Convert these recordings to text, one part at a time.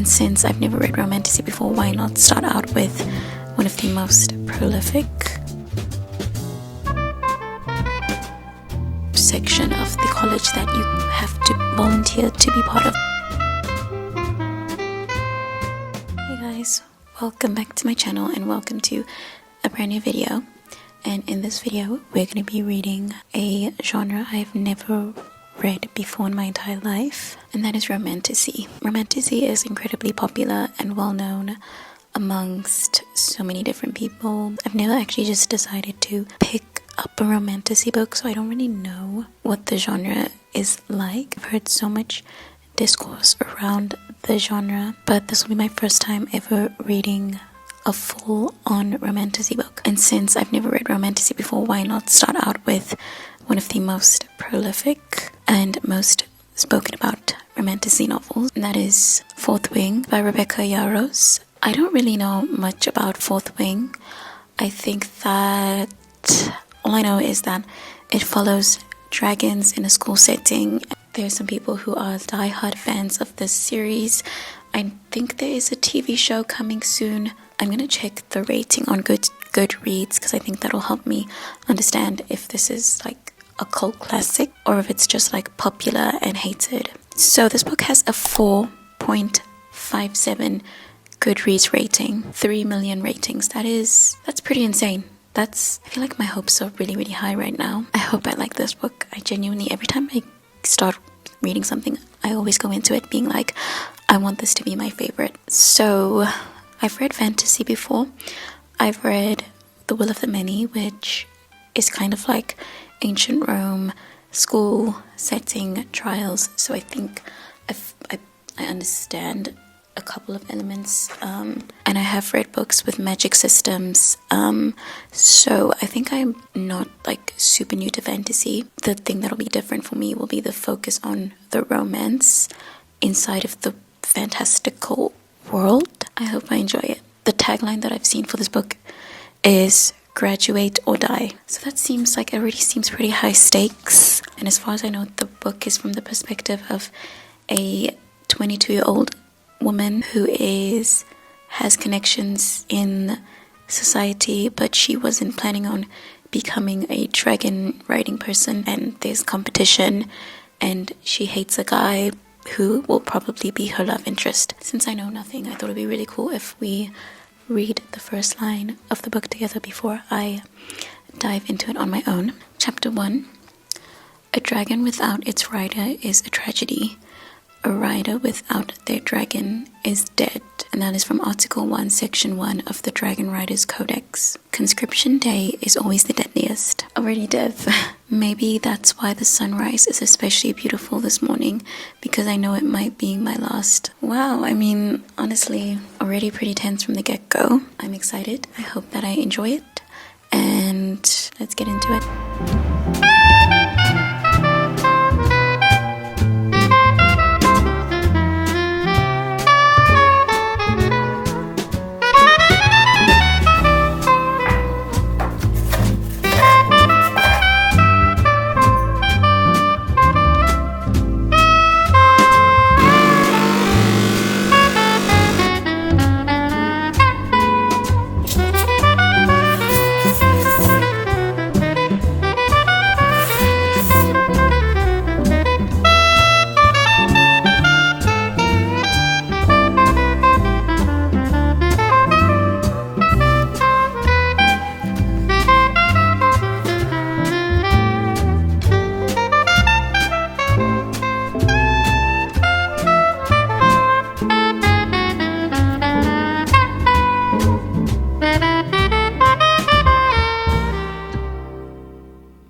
And since I've never read Romantasy before, why not start out with one of the most prolific section of the college that you have to volunteer to be part of. Hey guys, welcome back to my channel and welcome to a brand new video. And in this video we're going to be reading a genre I've never read before in my entire life, and that is Romantasy. Romantasy is incredibly popular and well known amongst so many different people. I've never actually just decided to pick up a Romantasy book, so I don't really know what the genre is like. I've heard so much discourse around the genre, but this will be my first time ever reading a full-on Romantasy book. And since I've never read Romantasy before, why not start out with one of the most prolific and most spoken about Romantasy novels, and that is Fourth Wing by Rebecca Yarros. I don't really know much about Fourth Wing. I think that all I know is that it follows dragons in a school setting. There are some people who are die-hard fans of this series. I think there is a TV show coming soon. I'm going to check the rating on Goodreads because I think that'll help me understand if this is like a cult classic or if it's just like popular and hated. So this book has a 4.57 Goodreads rating, 3 million ratings. That's pretty insane. I feel like my hopes are really, really high right now. I hope I like this book. I genuinely, every time I start reading something, I always go into it being like, I want this to be my favorite. So I've read fantasy before. I've read The Will of the Many, which is kind of like ancient Rome, school setting, trials. So I think I understand a couple of elements, and I have read books with magic systems, so I think I'm not like super new to fantasy. The thing that'll be different for me will be the focus on the romance inside of the fantastical world. I hope I enjoy it. The tagline that I've seen for this book is graduate or die, so that seems like it already seems pretty high stakes. And as far as I know, the book is from the perspective of a 22-year-old woman who has connections in society, but she wasn't planning on becoming a dragon riding person, and there's competition and she hates a guy who will probably be her love interest. Since I know nothing, I thought it'd be really cool if we read the first line of the book together before I dive into it on my own. Chapter 1. A dragon without its rider is a tragedy. A rider without their dragon is dead. And that is from Article 1, Section 1 of the Dragon Riders Codex. Conscription Day is always the deadliest. Already Dev. Maybe that's why the sunrise is especially beautiful this morning, because I know it might be my last. Wow, I mean, honestly, already pretty tense from the get-go. I'm excited. I hope that I enjoy it. And let's get into it.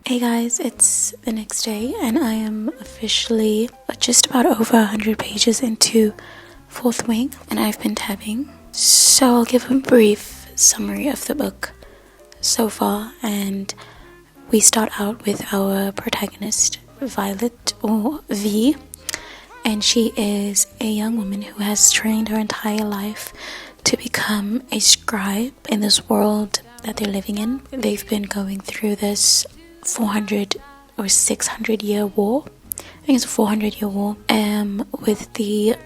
Hey guys, it's the next day and I am officially just about over 100 pages into Fourth Wing, and I've been tabbing. So I'll give a brief summary of the book so far, and we start out with our protagonist, Violet, or V, and she is a young woman who has trained her entire life to become a scribe in this world that they're living in. They've been going through this 400 or 600 year war. I think it's a 400-year war, with the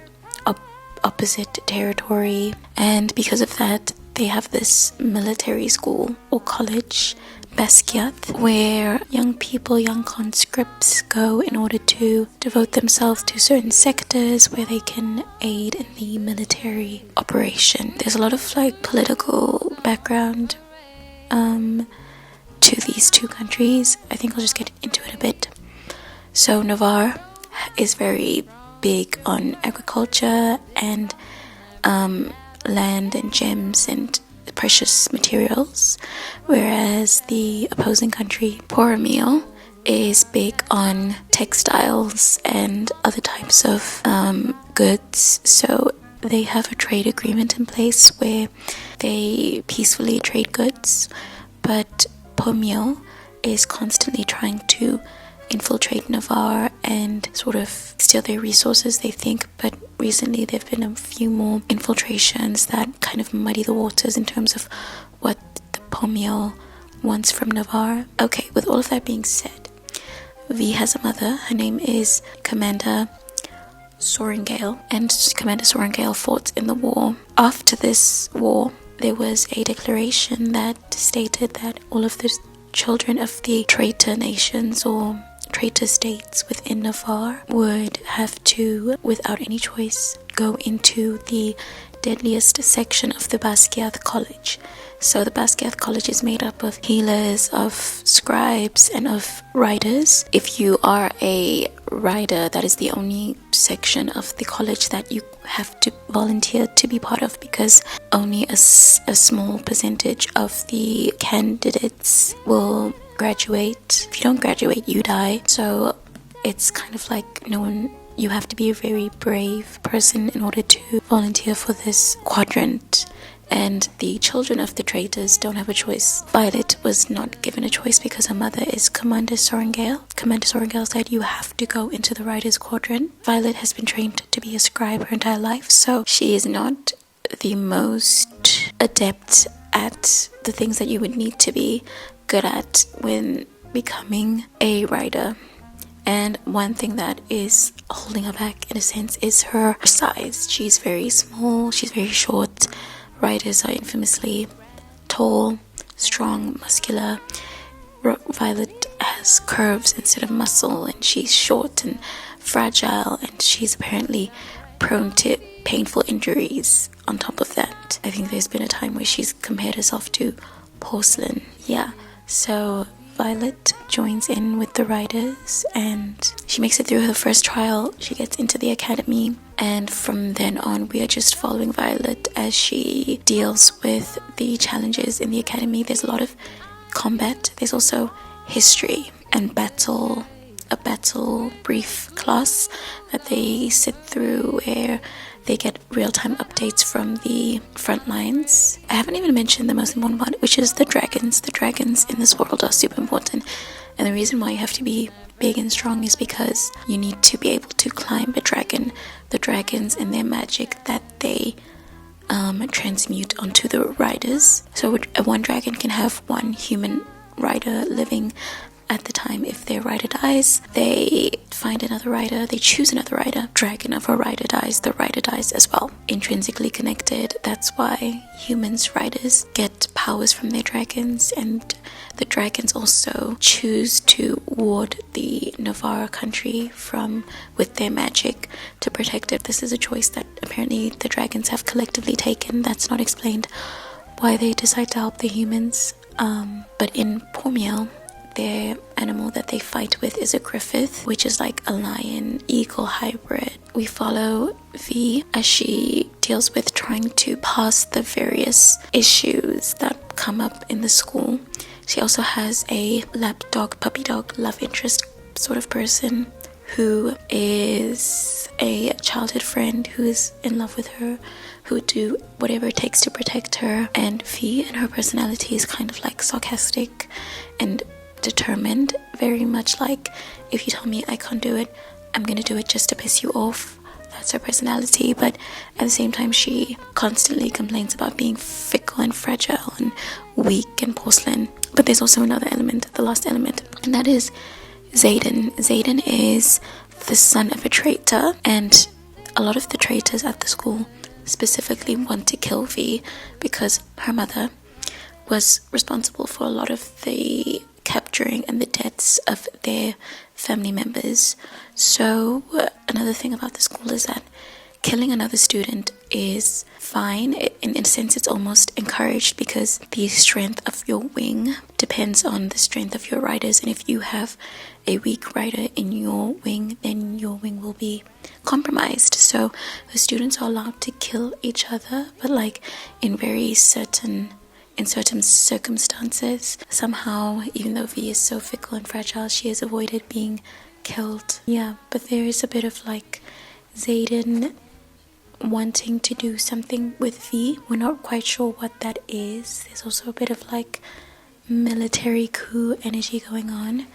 opposite territory, and because of that they have this military school or college, Basquiat, where young people, young conscripts go in order to devote themselves to certain sectors where they can aid in the military operation. There's a lot of like political background to these two countries. I think I'll just get into it a bit. So Navarre is very big on agriculture and land and gems and precious materials, whereas the opposing country, Poromil, is big on textiles and other types of goods. So they have a trade agreement in place where they peacefully trade goods, but Poromil is constantly trying to infiltrate Navarre and sort of steal their resources, they think. But recently there have been a few more infiltrations that kind of muddy the waters in terms of what the Poromil wants from Navarre. Okay, with all of that being said, V has a mother. Her name is Commander Sorengale, and Commander Sorengale fought in the war. After this war, there was a declaration that stated that all of the children of the traitor nations or traitor states within Navarre would have to, without any choice, go into the deadliest section of the Basquiat College. So the Basquiat College is made up of healers, of scribes, and of writers. If you are a writer, that is the only section of the college that you have to volunteer to be part of, because only a small percentage of the candidates will graduate. If you don't graduate, you die. So it's kind of like you have to be a very brave person in order to volunteer for this quadrant. And the children of the traitors don't have a choice. Violet was not given a choice because her mother is Commander Sorengale. Commander Sorengale said you have to go into the writer's quadrant. Violet has been trained to be a scribe her entire life, so she is not the most adept at the things that you would need to be good at when becoming a writer. And one thing that is holding her back in a sense is her size. She's very small, she's very short. Writers are infamously tall, strong, muscular. Violet has curves instead of muscle, and she's short and fragile, and she's apparently prone to painful injuries on top of that. I think there's been a time where she's compared herself to porcelain. Yeah, so Violet joins in with the writers and she makes it through her first trial. She gets into the academy, and from then on we are just following Violet as she deals with the challenges in the academy. There's a lot of combat. There's also history and a battle brief class that they sit through where they get real-time updates from the front lines. I haven't even mentioned the most important part, which is the dragons. The dragons in this world are super important. And the reason why you have to be big and strong is because you need to be able to climb a dragon. The dragons and their magic that they transmute onto the riders. So one dragon can have one human rider living at the time. If their rider dies, they find another rider, they choose another rider. Dragon of a rider dies, the rider dies as well. Intrinsically connected. That's why humans riders get powers from their dragons, and the dragons also choose to ward the Navarre country with their magic to protect it. This is a choice that apparently the dragons have collectively taken. That's not explained why they decide to help the humans. But in Poromil, their animal that they fight with is a griffith, which is like a lion-eagle hybrid. We follow V as she deals with trying to pass the various issues that come up in the school. She also has a lapdog, puppy dog, love interest sort of person who is a childhood friend who is in love with her, who would do whatever it takes to protect her. And V and her personality is kind of like sarcastic and determined, very much like, if you tell me I can't do it, I'm gonna do it just to piss you off. That's her personality. But at the same time, she constantly complains about being fickle and fragile and weak and porcelain. But there's also another element, the last element, and that is Zayden. Zayden is the son of a traitor, and a lot of the traitors at the school specifically want to kill V because her mother was responsible for a lot of the capturing and the deaths of their family members. So another thing about the school is that killing another student is fine. In a sense, it's almost encouraged because the strength of your wing depends on the strength of your riders. And if you have a weak rider in your wing, then your wing will be compromised. So the students are allowed to kill each other, but like in certain circumstances. Somehow, even though V is so fickle and fragile, she has avoided being killed. Yeah, but there is a bit of like Xaden wanting to do something with V. We're not quite sure what that is. There's also a bit of like military coup energy going on.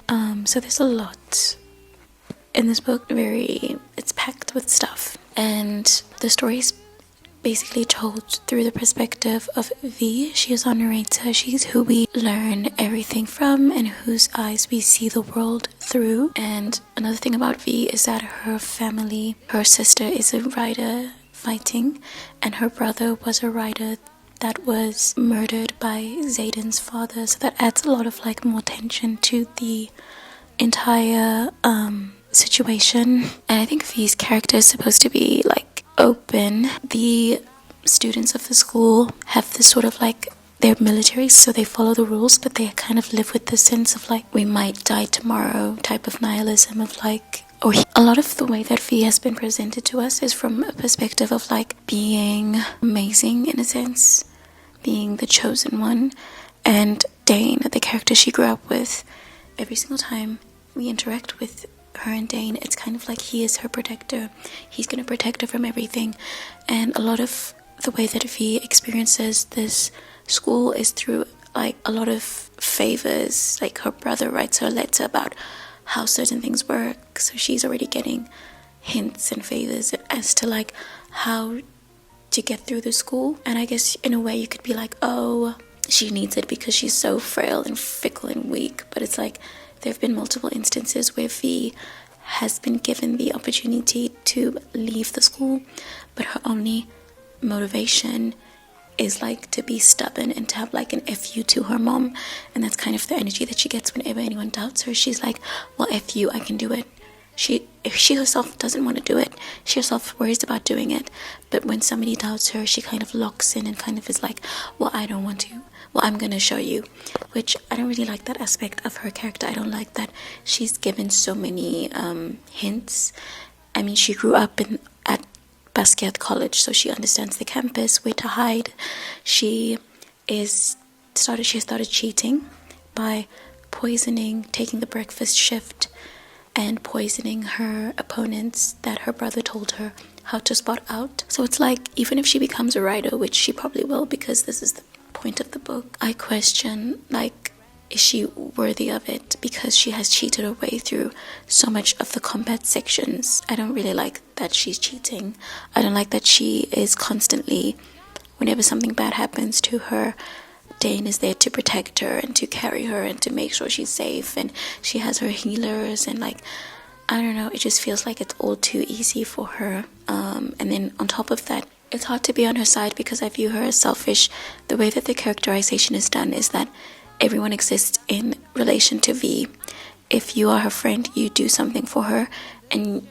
So there's a lot in this book. It's packed with stuff, and the story's basically told through the perspective of V. She is our narrator. She's who we learn everything from and whose eyes we see the world through. And another thing about V is that her family, her sister is a rider fighting, and her brother was a rider that was murdered by Xaden's father. So that adds a lot of like more tension to the entire situation. And I think V's character is supposed to be like open. The students of the school have this sort of like, they're military, so they follow the rules, but they kind of live with this sense of like, we might die tomorrow type of nihilism of like, or a lot of the way that V has been presented to us is from a perspective of like being amazing in a sense, being the chosen one. And Dane, the character she grew up with, every single time we interact with her and Dane, it's kind of like he is her protector. He's going to protect her from everything. And a lot of the way that V experiences this school is through like a lot of favors. Like her brother writes her a letter about how certain things work, so she's already getting hints and favors as to like how to get through the school. And I guess in a way you could be like, oh, she needs it because she's so frail and fickle and weak. But it's like there have been multiple instances where V has been given the opportunity to leave the school, but her only motivation is like to be stubborn and to have like an FU to her mom. And that's kind of the energy that she gets whenever anyone doubts her. She's like, well, FU, I can do it. If she herself doesn't want to do it, she herself worries about doing it. But when somebody doubts her, she kind of locks in and kind of is like, well, I don't want to. Well, I'm going to show you. Which I don't really like that aspect of her character. I don't like that she's given so many hints. I mean, she grew up at Basquiat College, so she understands the campus, where to hide. She started cheating by taking the breakfast shift and poisoning her opponents that her brother told her how to spot out. So it's like, even if she becomes a writer, which she probably will because this is the point of the book, I question, like, is she worthy of it because she has cheated her way through so much of the combat sections. I don't really like that she's cheating. I don't like that she is constantly, whenever something bad happens to her, Dane is there to protect her and to carry her and to make sure she's safe, and she has her healers, and like, I don't know, it just feels like it's all too easy for her. And then on top of that, it's hard to be on her side because I view her as selfish. The way that the characterization is done is that everyone exists in relation to V. If you are her friend, you do something for her, and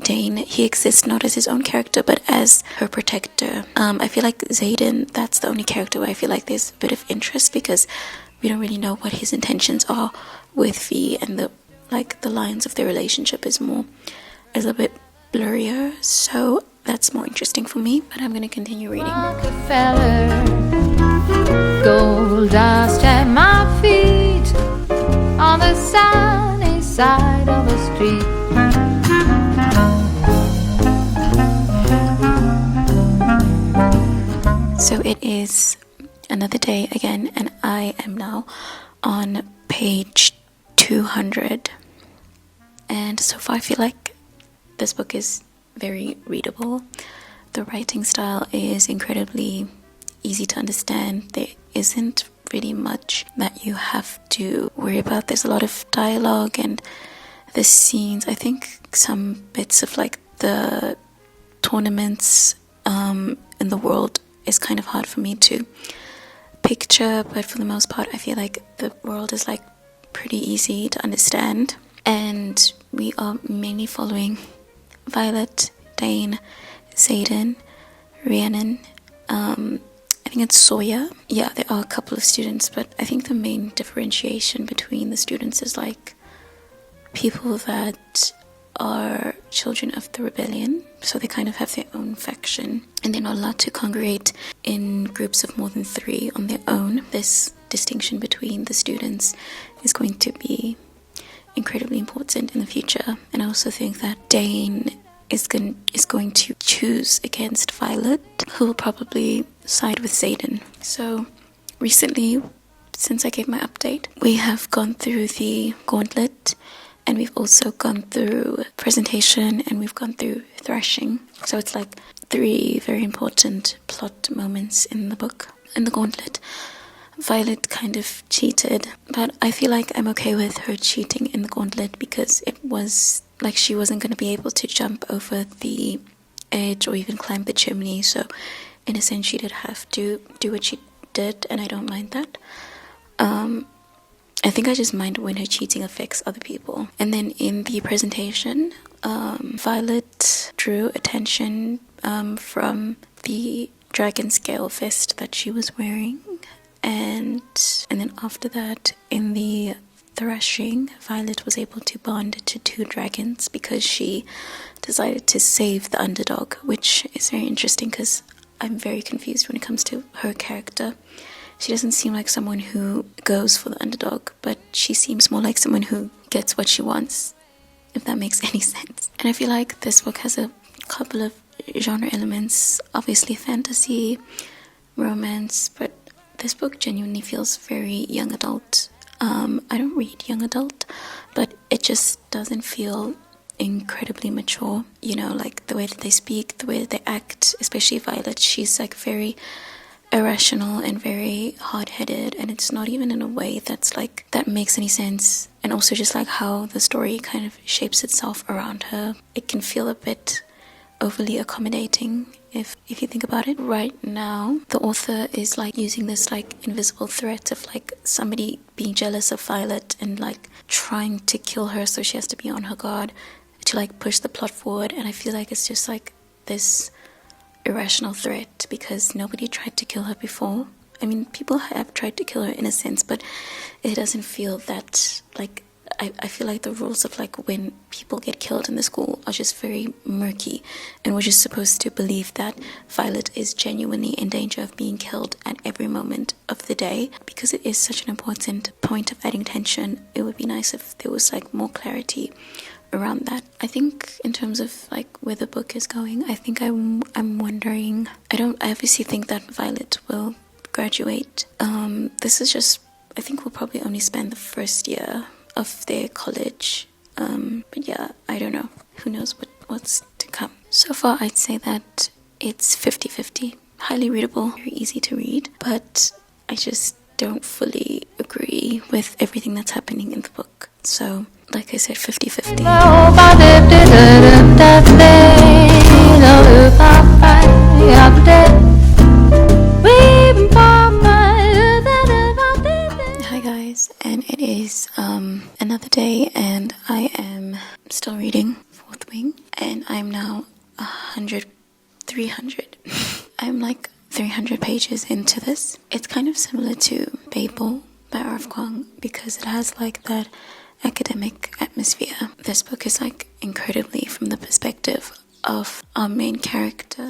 Dane, he exists not as his own character but as her protector. I feel like Xaden, that's the only character where I feel like there's a bit of interest because we don't really know what his intentions are with V, and the lines of their relationship is a little bit blurrier, so that's more interesting for me. But I'm going to continue reading. Rockefeller, gold dust at my feet on the sunny side of the street. So it is another day again, and I am now on page 200. And so far I feel like this book is very readable. The writing style is incredibly easy to understand. There isn't really much that you have to worry about. There's a lot of dialogue and the scenes. I think some bits of like the tournaments in the world is kind of hard for me to picture, but for the most part I feel like the world is like pretty easy to understand, and we are mainly following Violet, Dane, Zayden, Rhiannon, I think it's Sawyer. Yeah, there are a couple of students, but I think the main differentiation between the students is like people that are children of the rebellion, so they kind of have their own faction, and they're not allowed to congregate in groups of more than 3 on their own. This distinction between the students is going to be incredibly important in the future, and I also think that Dane is going to choose against Violet, who will probably side with Zayden. So recently, since I gave my update, we have gone through the gauntlet, and we've also gone through presentation, and we've gone through thrashing. So it's like 3 very important plot moments in the book. In the gauntlet, Violet kind of cheated, but I feel like I'm okay with her cheating in the gauntlet because it was like she wasn't going to be able to jump over the edge or even climb the chimney, so in a sense she did have to do what she did, and I don't mind that. I think I just mind when her cheating affects other people. And then in the presentation, Violet drew attention from the dragon scale vest that she was wearing, and then after that, in the thrashing, Violet was able to bond to 2 dragons because she decided to save the underdog, which is very interesting because I'm very confused when it comes to her character. She doesn't seem like someone who goes for the underdog, but she seems more like someone who gets what she wants, if that makes any sense. And I feel like this book has a couple of genre elements, obviously fantasy, romance, but this book genuinely feels very young adult. I don't read young adult, but it just doesn't feel incredibly mature. You know, like the way that they speak, the way that they act, especially Violet, she's like very irrational and very hard-headed, and it's not even in a way that's like that makes any sense. And also just like how the story kind of shapes itself around her, it can feel a bit overly accommodating if you think about it. Right now the author is like using this like invisible threat of like somebody being jealous of Violet and like trying to kill her, so she has to be on her guard to like push the plot forward. And I feel like it's just like this irrational threat because nobody tried to kill her before. I mean, people have tried to kill her in a sense, but it doesn't feel that like I feel like the rules of like when people get killed in the school are just very murky, and we're just supposed to believe that Violet is genuinely in danger of being killed at every moment of the day because it is such an important point of adding tension. It would be nice if there was like more clarity around that. I think in terms of like where the book is going, I think I'm wondering, I obviously think that Violet will graduate. This is just, I think we'll probably only spend the first year of their college, but yeah, I don't know, who knows what's to come. So far I'd say that it's 50-50, highly readable, very easy to read, but I just don't fully agree with everything that's happening in the book. So like I said, 50-50. Hi guys, and it is another day, and I am still reading Fourth Wing, and I'm now 300. I'm like 300 pages into this. It's kind of similar to Babel by R.F. Kuang because it has like that academic atmosphere. This book is like incredibly from the perspective of our main character.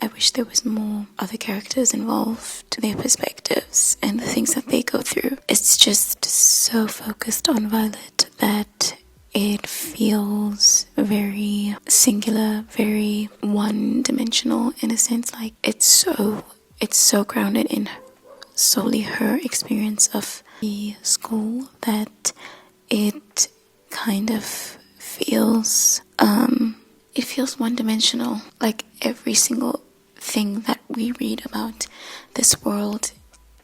I wish there was more other characters involved, their perspectives and the things that they go through. It's just so focused on Violet that it feels very singular, very one-dimensional in a sense. Like it's so grounded in solely her experience of the school that it kind of feels it feels one-dimensional. Like every single thing that we read about this world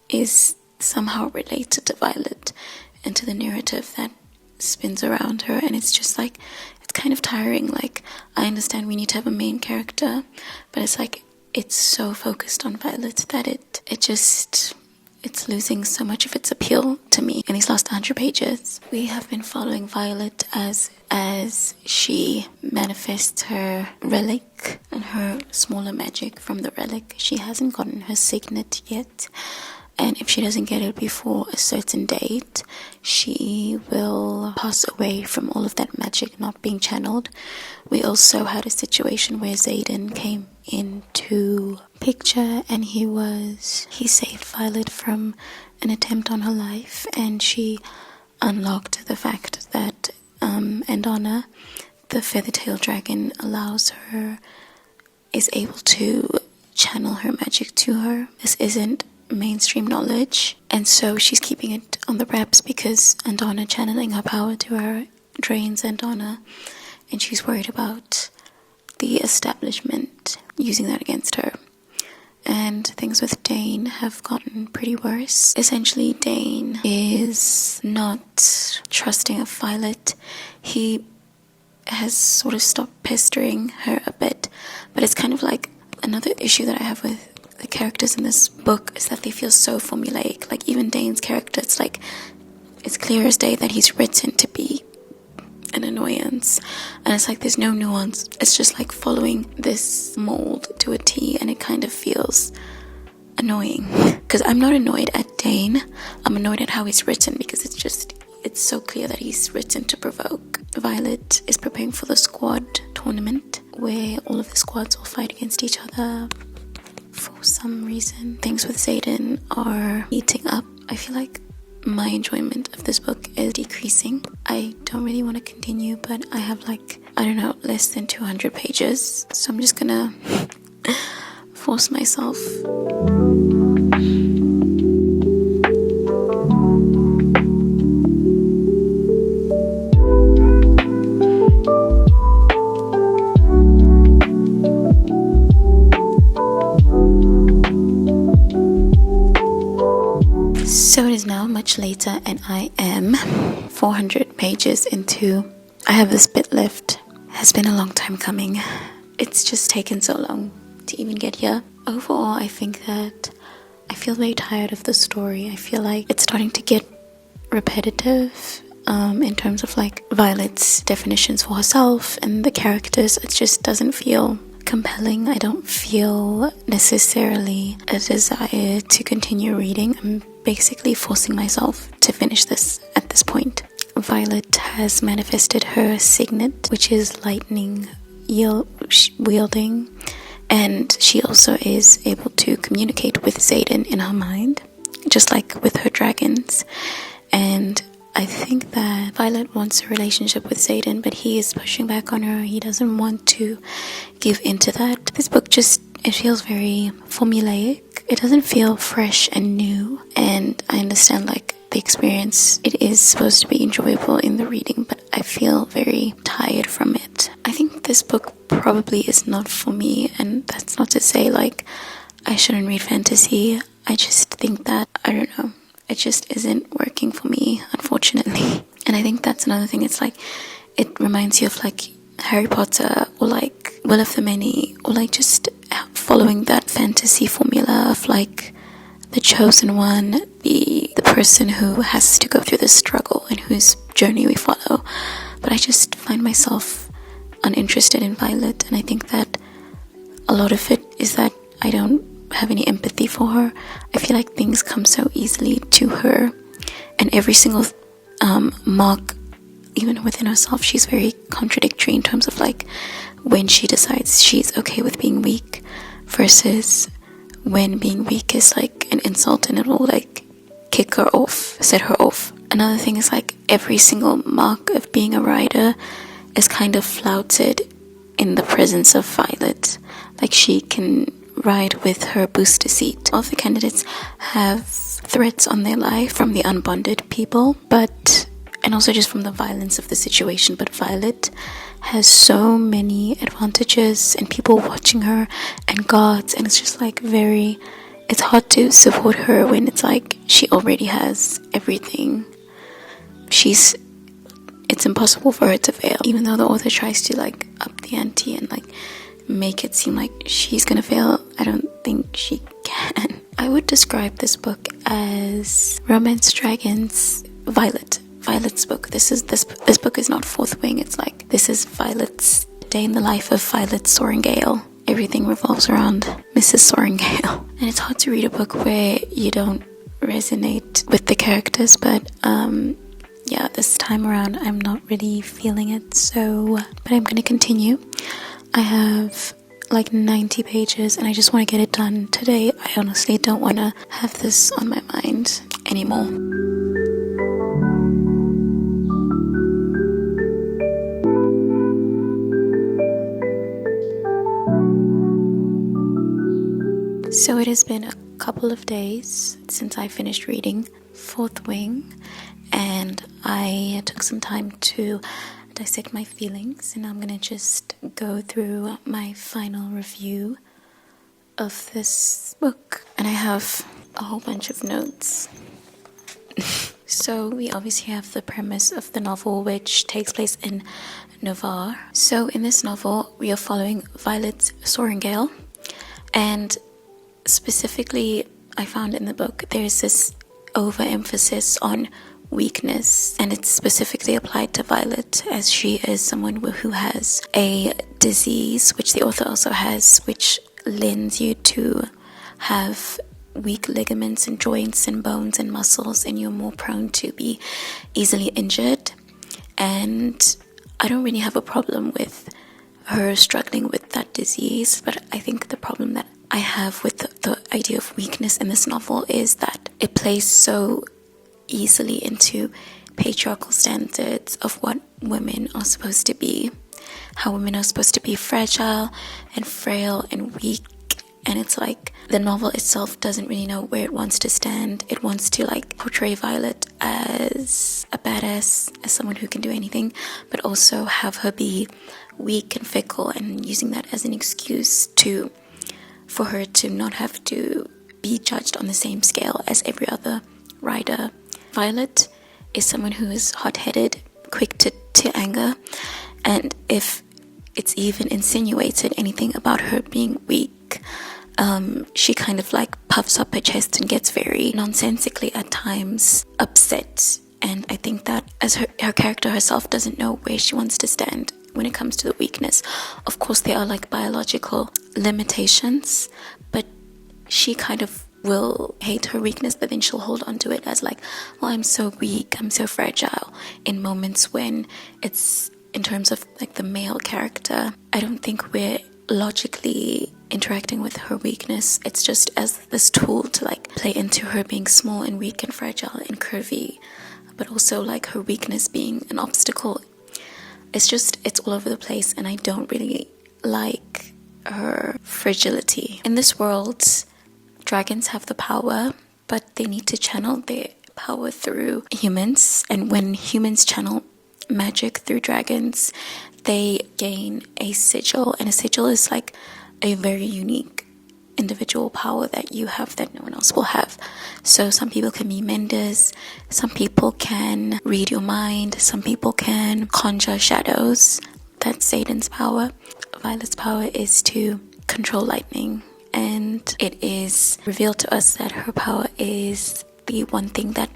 is somehow related to Violet and to the narrative that spins around her, and it's just like, it's kind of tiring. Like I understand we need to have a main character, but it's like it's so focused on Violet that it's losing so much of its appeal to me in these last 100 pages. We have been following Violet as she manifests her relic and her smaller magic from the relic. She hasn't gotten her signet yet, and if she doesn't get it before a certain date, she will pass away from all of that magic not being channeled. We also had a situation where Xaden came into picture, and he saved Violet from an attempt on her life, and she unlocked the fact that Andana, the feathertail dragon, is able to channel her magic to her. This isn't mainstream knowledge, and so she's keeping it on the wraps because Andana channeling her power to her drains Andana, and she's worried about the establishment using that against her. And things with Dane have gotten pretty worse. Essentially, Dane is not trusting of Violet. He has sort of stopped pestering her a bit, but it's kind of like another issue that I have with the characters in this book is that they feel so formulaic. Like, even Dane's character, it's like, it's clear as day that he's written to be an annoyance, and it's like there's no nuance. It's just like following this mold to a T, and it kind of feels annoying. Because I'm not annoyed at Dane, I'm annoyed at how he's written, because it's so clear that he's written to provoke. Violet is preparing for the squad tournament where all of the squads will fight against each other. For some reason, things with Xaden are heating up. I feel like my enjoyment of this book is decreasing. I don't really want to continue, but I have less than 200 pages, so I'm just gonna force myself. So it is now much later, and I am 400 pages into. I have this bit left. It has been a long time coming. It's just taken so long to even get here. Overall, I think that I feel very tired of the story. I feel like it's starting to get repetitive in terms of like Violet's definitions for herself and the characters. It just doesn't feel compelling. I don't feel necessarily a desire to continue reading. I'm basically forcing myself to finish this at this point. Violet has manifested her signet, which is lightning wielding, and she also is able to communicate with Xaden in her mind, just like with her dragons. And I think that Violet wants a relationship with Xaden, but he is pushing back on her. He doesn't want to give into that. This book it feels very formulaic. It doesn't feel fresh and new, and I understand like the experience, it is supposed to be enjoyable in the reading, but I feel very tired from it. I think this book probably is not for me, and that's not to say like I shouldn't read fantasy. I just think that, I don't know, it just isn't working for me, unfortunately. And I think that's another thing. It's like, it reminds you of like Harry Potter or like Will of the Many, or like just following that fantasy formula of like the chosen one, the person who has to go through this struggle and whose journey we follow. But I just find myself uninterested in Violet, and I think that a lot of it is that I don't have any empathy for her. I feel like things come so easily to her, and every single mark, even within herself, she's very contradictory in terms of like when she decides she's okay with being weak versus when being weak is like an insult and it will like kick her off, set her off. Another thing is like every single mark of being a rider is kind of flouted in the presence of Violet. Like, she can ride with her booster seat. All of the candidates have threats on their life from the unbonded people, and also just from the violence of the situation. But Violet has so many advantages and people watching her and guards, and it's just like it's hard to support her when it's like she already has everything. It's impossible for her to fail, even though the author tries to like up the ante and like make it seem like she's gonna fail. I don't think she can. I would describe this book as Romance Dragons Violet's book. This book is not Fourth Wing. It's like, this is Violet's day in the life of Violet Soaringale. Everything revolves around Mrs. Soaringale. And it's hard to read a book where you don't resonate with the characters, but yeah, this time around I'm not really feeling it, but I'm gonna continue. I have like 90 pages and I just want to get it done today. I honestly don't want to have this on my mind anymore. So it has been a couple of days since I finished reading Fourth Wing, and I took some time to dissect my feelings, and I'm gonna just go through my final review of this book. And I have a whole bunch of notes. So we obviously have the premise of the novel, which takes place in Navarre. So in this novel we are following Violet Soaringale, and specifically I found in the book there's this overemphasis on weakness, and it's specifically applied to Violet, as she is someone who has a disease, which the author also has, which lends you to have weak ligaments and joints and bones and muscles, and you're more prone to be easily injured. And I don't really have a problem with her struggling with that disease, but I think the problem that I have with the idea of weakness in this novel is that it plays so easily into patriarchal standards of what women are supposed to be, how women are supposed to be fragile and frail and weak. And it's like the novel itself doesn't really know where it wants to stand. It wants to like portray Violet as a badass, as someone who can do anything, but also have her be weak and fickle, and using that as an excuse for her to not have to be judged on the same scale as every other writer. Violet is someone who is hot-headed, quick to anger, and if it's even insinuated anything about her being weak, she kind of like puffs up her chest and gets very nonsensically at times upset. And I think that as her character herself doesn't know where she wants to stand when it comes to the weakness. Of course there are like biological limitations, but she kind of will hate her weakness, but then she'll hold on to it as like, well, I'm so weak, I'm so fragile, in moments when it's, in terms of like the male character, I don't think we're logically interacting with her weakness. It's just as this tool to like play into her being small and weak and fragile and curvy, but also like her weakness being an obstacle. It's all over the place, and I don't really like her fragility. In this world, dragons have the power, but they need to channel their power through humans, and when humans channel magic through dragons, they gain a sigil, and a sigil is like a very unique individual power that you have that no one else will have. So some people can be menders, some people can read your mind, some people can conjure shadows. That's Satan's power. Violet's power is to control lightning, and it is revealed to us that her power is the one thing that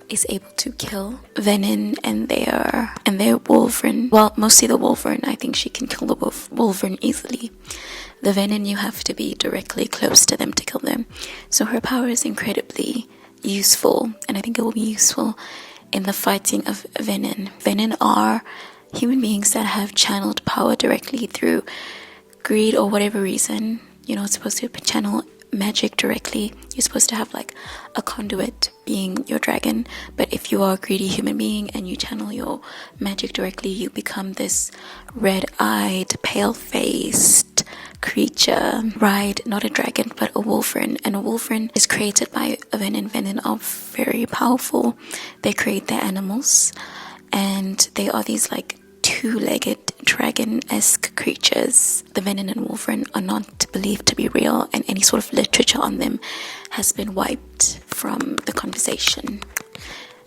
is able to kill Venin and their Wolverine. Well, mostly the Wolverine. I think she can kill the Wolverine easily. The Venin, you have to be directly close to them to kill them. So her power is incredibly useful, and I think it will be useful in the fighting of Venin. Venin are human beings that have channeled power directly through greed or whatever reason. You're not supposed to channel magic directly. You're supposed to have like a conduit being your dragon, but if you are a greedy human being and you channel your magic directly, you become this red-eyed, pale-faced creature. Right, not a dragon but a Wolverine, and a Wolverine is created by a Venin. Venin are very powerful. They create their animals, and they are these like two-legged dragon-esque creatures. The Venin and Wolverine are not believed to be real, and any sort of literature on them has been wiped from the conversation.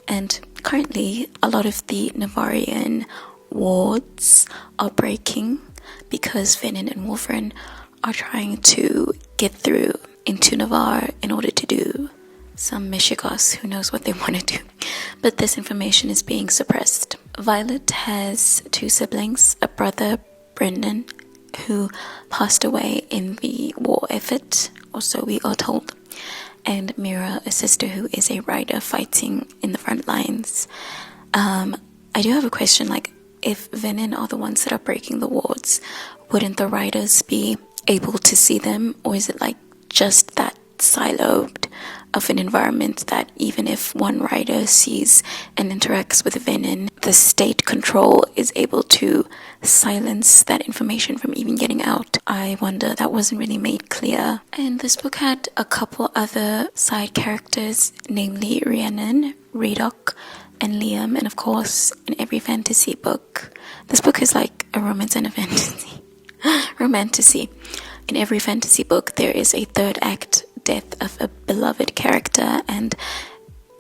And currently, a lot of the Navarrian wards are breaking. because Venin and Wolfrin are trying to get through into Navarre in order to do some Michigos, who knows what they want to do. But this information is being suppressed. Violet has 2 siblings, a brother, Brendan, who passed away in the war effort, or so we are told, and Mira, a sister who is a rider fighting in the front lines. I do have a question, like, if Venin are the ones that are breaking the wards, wouldn't the riders be able to see them, or is it like just that siloed of an environment that even if one rider sees and interacts with Venin, the state control is able to silence that information from even getting out? I wonder, that wasn't really made clear. And this book had a couple other side characters, namely Rhiannon, Radok, and Liam, and of course, in every fantasy book, this book is like a romance and a fantasy. Romantasy. In every fantasy book, there is a third act death of a beloved character, and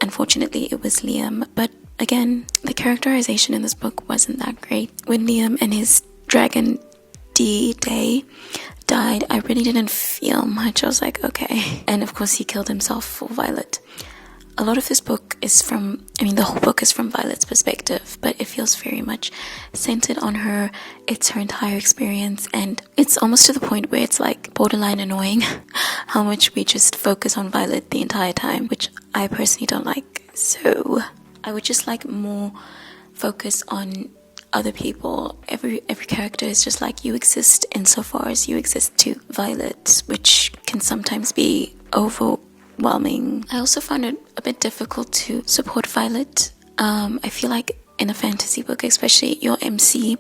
unfortunately it was Liam. But again, the characterization in this book wasn't that great. When Liam and his dragon D-Day died, I really didn't feel much. I was like, okay. And of course he killed himself for Violet. A lot of this book is the whole book is from Violet's perspective, but it feels very much centered on her. It's her entire experience, and it's almost to the point where it's like borderline annoying how much we just focus on Violet the entire time, which I personally don't like. So I would just like more focus on other people. Every character is just like, you exist insofar as you exist to Violet, which can sometimes be overwhelming. I also found it a bit difficult to support Violet. I feel like in a fantasy book, especially, your MC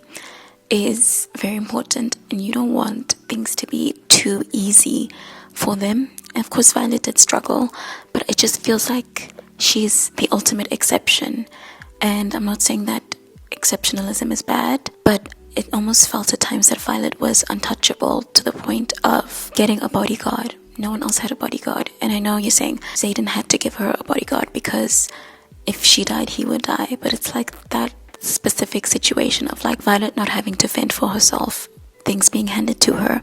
is very important, and you don't want things to be too easy for them. And of course, Violet did struggle, but it just feels like she's the ultimate exception. And I'm not saying that exceptionalism is bad, but it almost felt at times that Violet was untouchable to the point of getting a bodyguard. No one else had a bodyguard. And I know you're saying Xaden had to give her a bodyguard because if she died, he would die. But it's like that specific situation of like Violet not having to fend for herself, things being handed to her,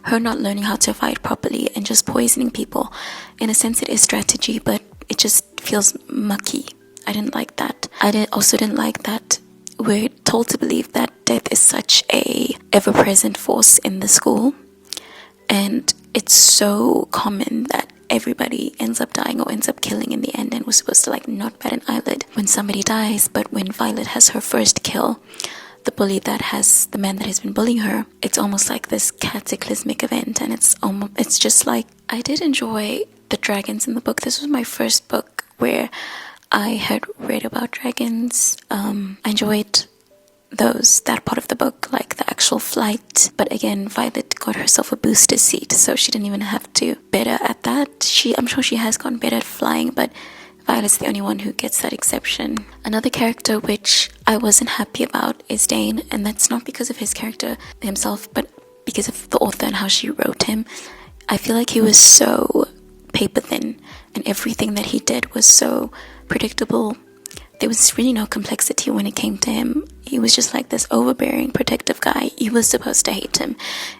her not learning how to fight properly, and just poisoning people. In a sense, it is strategy, but it just feels mucky. I didn't like that. Also didn't like that we're told to believe that death is such a ever-present force in the school, and it's so common that everybody ends up dying or ends up killing in the end, and we're supposed to like not bat an eyelid when somebody dies. But when Violet has her first kill, the man that has been bullying her, it's almost like this cataclysmic event, and it's just like, I did enjoy the dragons in the book. This was my first book where I had read about dragons. I enjoyed that part of the book, like the actual flight. But again, Violet got herself a booster seat, so she didn't even have to better at that. I'm sure she has gotten better at flying, but Violet's the only one who gets that exception. Another character which I wasn't happy about is Dane, and that's not because of his character himself, but because of the author and how she wrote him. I feel like he was so paper thin, and everything that he did was so predictable. There was really no complexity when it came to him. He was just like this overbearing, protective guy. You were supposed to hate him,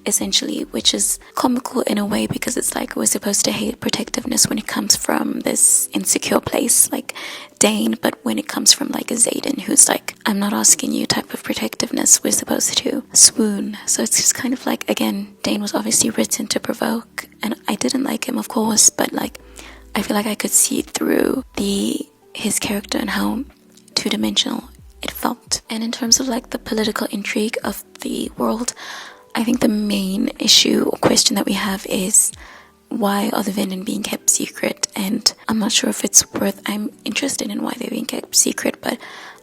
essentially, which is comical in a way, because it's like we're supposed to hate protectiveness when it comes from this insecure place like Dane, but when it comes from like a Xaden who's like, I'm not asking you type of protectiveness, we're supposed to swoon. So it's just kind of like, again, Dane was obviously written to provoke, and I didn't like him, of course, but like I feel like I could see through his character and how two-dimensional it felt. And in terms of like the political intrigue of the world, I think the main issue or question that we have is, why are the Venin being kept secret? And I'm not sure if it's worth, I'm interested in why they're being kept secret, but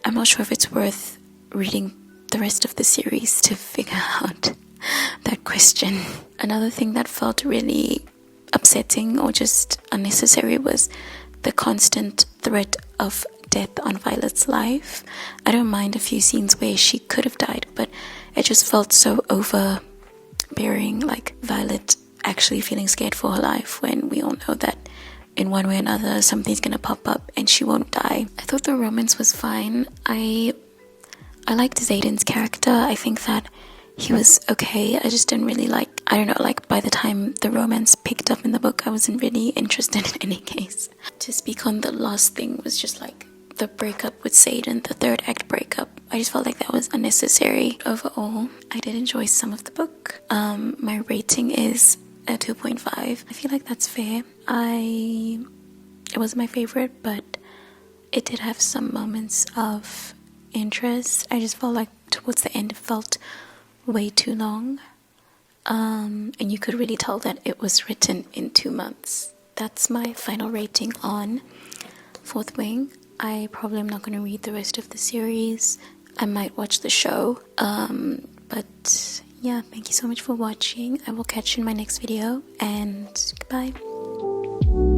I'm not sure if it's worth reading the rest of the series to figure out that question. Another thing that felt really upsetting or just unnecessary was the constant threat of death on Violet's life. I don't mind a few scenes where she could have died, but it just felt so overbearing, like Violet actually feeling scared for her life when we all know that in one way or another something's gonna pop up and she won't die. I thought the romance was fine. I liked Xaden's character. I think that he was okay. I just didn't really like, I don't know, like by the time the romance picked up in the book, I wasn't really interested in any case. To speak on the last thing was just like the breakup with Satan, the third act breakup. I just felt like that was unnecessary. Overall, I did enjoy some of the book. My rating is a 2.5. I feel like that's fair. It was my favorite, but it did have some moments of interest. I just felt like towards the end it felt way too long. And you could really tell that it was written in 2 months. That's my final rating on Fourth Wing. I probably am not going to read the rest of the series. I might watch the show. But yeah, thank you so much for watching. I will catch you in my next video, and goodbye.